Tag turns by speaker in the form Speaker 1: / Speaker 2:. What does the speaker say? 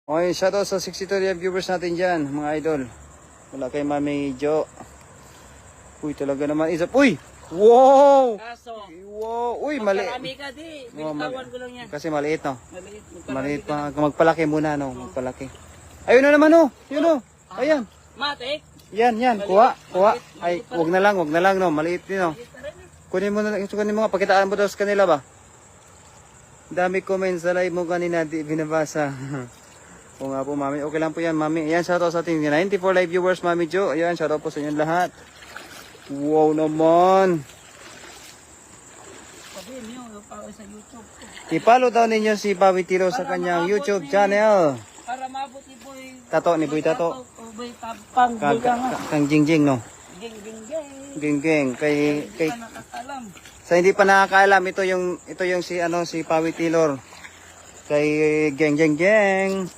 Speaker 1: Okay, shoutout sa 62 viewers natin dyan, mga idol. Wala kay Mami Jo. Uy, talaga naman. Isa. Uy! Wow!
Speaker 2: Kaso,
Speaker 1: Wow! Uy, mali.
Speaker 2: magkarami ka di.
Speaker 1: Oh,
Speaker 2: Binitawan ko lang yan.
Speaker 1: Kasi maliit, no?
Speaker 2: Maliit.
Speaker 1: Maliit pa. Magpalaki muna, no? Magpalaki. Ayun na naman, oh! Yun, oh! Ayan.
Speaker 2: Mate,
Speaker 1: Yan, yan. Kuha, kuha. Ay, wag na lang, no? Maliit din, no? Kunin mo na, kunin mo nga. Pakitaan mo daw sa kanila ba? Dami comments sa live mo kanina, di binabasa. O nga po, Mami. Okay lang po yan, Mami. Ayan, shoutout sa ating 94 live viewers, Mami Jo. Ayan, shoutout po sa inyo lahat. Wow naman.
Speaker 2: sabihin niyo, para sa YouTube.
Speaker 1: I-follow daw ninyo si Pawi Tiro sa kanyang YouTube channel.
Speaker 2: Para maabot ni Boy.
Speaker 1: Tato, ni Boy Tato.
Speaker 2: O Boy Tapang.
Speaker 1: Kang Jingjing, no?
Speaker 2: Ging, ging, ging.
Speaker 1: Gingging. Kay,
Speaker 2: Hindi ka nakakalam.
Speaker 1: sa hindi pa nakakaalam, ito yung si Pawi Tilor. Kay Geng Geng Geng.